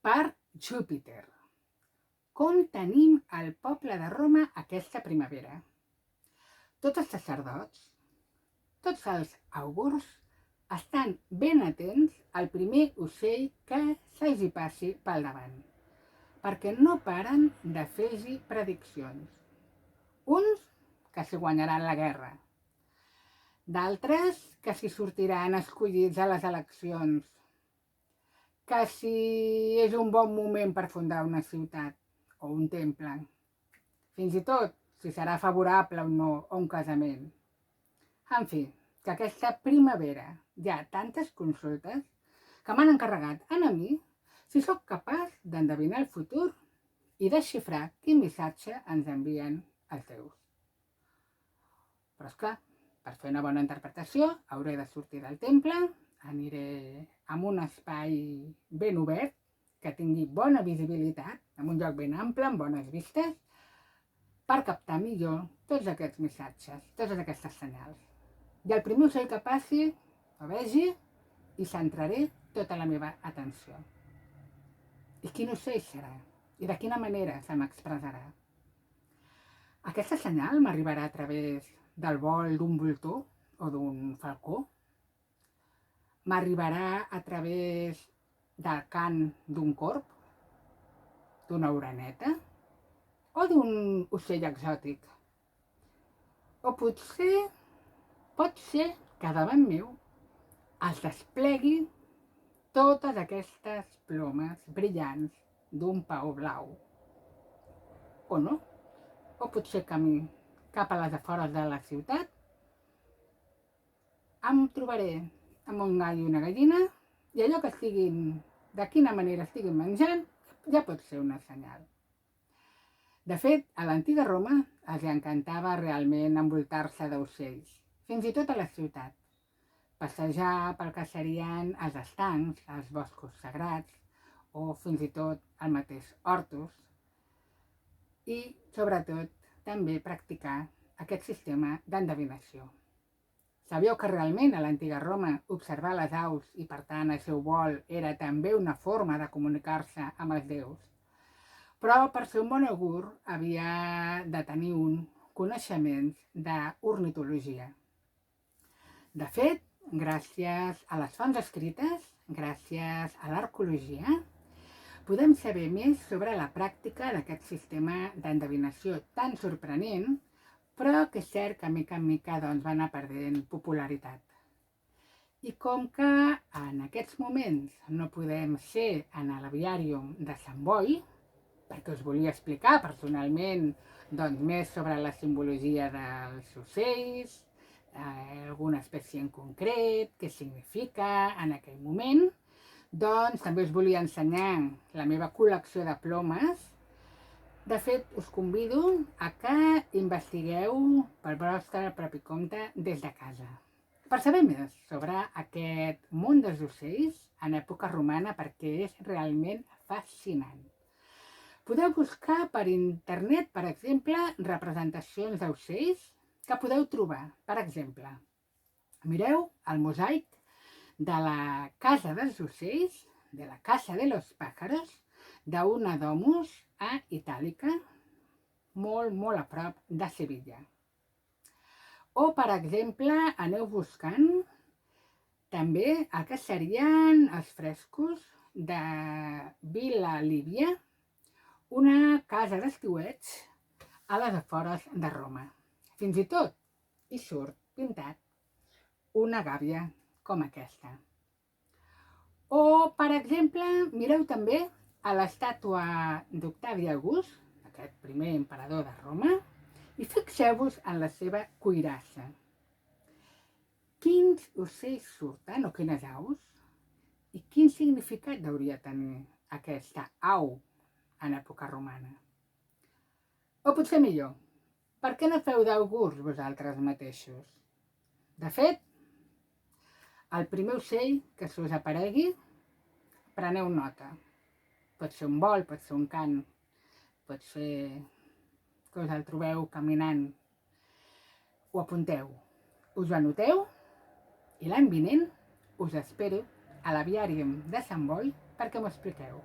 per Júpiter. Com tenim el poble de Roma aquesta primavera? Tots els sacerdots, tots els augurs, estan ben atents al primer ocell que se'ls passi pel davant, perquè no paren de fer-hi prediccions. Uns que s'hi guanyaran la guerra, d'altres que s'hi sortiran escollits a les eleccions, que si és un bon moment per fundar una ciutat o un temple, fins i tot si serà favorable o no a un casament. En fi, que aquesta primavera hi ha tantes consultes que m'han encarregat a mi si sóc capaç d'endevinar el futur i desxifrar quin missatge ens envien els déus. Però esclar, per fer una bona interpretació hauré de sortir del temple, aniré a un espai ben obert, que tingui bona visibilitat, en un lloc ben ample, amb bones vistes, per captar millor tots aquests missatges, totes aquestes senyals. I el primer ocell que passi, ho vegi i centraré tota la meva atenció. I quin ocell serà? I de quina manera se m'expressarà? Aquesta senyal m'arribarà a través del vol d'un voltor o d'un falcó? M'arribarà a través del cant d'un corb, d'una oreneta o d'un ocell exòtic? O potser pot ser que davant meu es desplegui totes aquestes plomes brillants d'un paó blau. O no? O potser camí cap a les afores de la ciutat em trobaré amb un gall i una gallina i allò que estiguin, de quina manera estiguin menjant, ja pot ser una senyal. De fet, a l'antiga Roma els encantava realment envoltar-se d'ocells, fins i tot a la ciutat. Passejar pel que serien els estancs, els boscos sagrats o fins i tot el mateix hortus i, sobretot, també practicar aquest sistema d'endevinació. Sabíeu que realment a l'antiga Roma observar les aus i per tant el seu vol era també una forma de comunicar-se amb els déus? Però per ser un bon augur havia de tenir un coneixement d'ornitologia. De fet, gràcies a les fonts escrites, gràcies a l'arqueologia, podem saber més sobre la pràctica d'aquest sistema d'endevinació tan sorprenent, però que és cert que mica en mica va anar perdent popularitat. I com que en aquests moments no podem ser en l'aviàrium de Sant Boi, perquè us volia explicar personalment més sobre la simbologia dels ocells, alguna espècie en concret, què significa en aquell moment, doncs també us volia ensenyar la meva col·lecció de plomes. De fet, us convido a que investigueu pel vostre propi compte des de casa, per saber més sobre aquest món dels ocells en època romana, perquè és realment fascinant. Podeu buscar per internet, per exemple, representacions d'ocells que podeu trobar. Per exemple, mireu el mosaic de la Casa dels Ocells, de la Casa de los Pájaros, d'una domus a Itàlica, molt a prop de Sevilla. O, per exemple, aneu buscant també el que serien els frescos de Villa Livia, una casa d'estiueig a les afores de Roma. Fins i tot hi surt pintat una gàbia com aquesta. O, per exemple, mireu també a l'estàtua d'Octavi August, aquest primer emperador de Roma, i fixeu-vos en la seva cuirassa. Quins ocells surten o quines aus? I quin significat hauria tenir aquesta au en època romana? O potser millor, per què no feu d'augurs vosaltres mateixos? De fet, el primer ocell que se us aparegui, preneu nota. Pot ser un vol, pot ser un cant, pot ser que us el trobeu caminant. Ho apunteu, us ho anoteu i l'any vinent us espero a l'aviàrium de Sant Boi perquè m'ho expliqueu.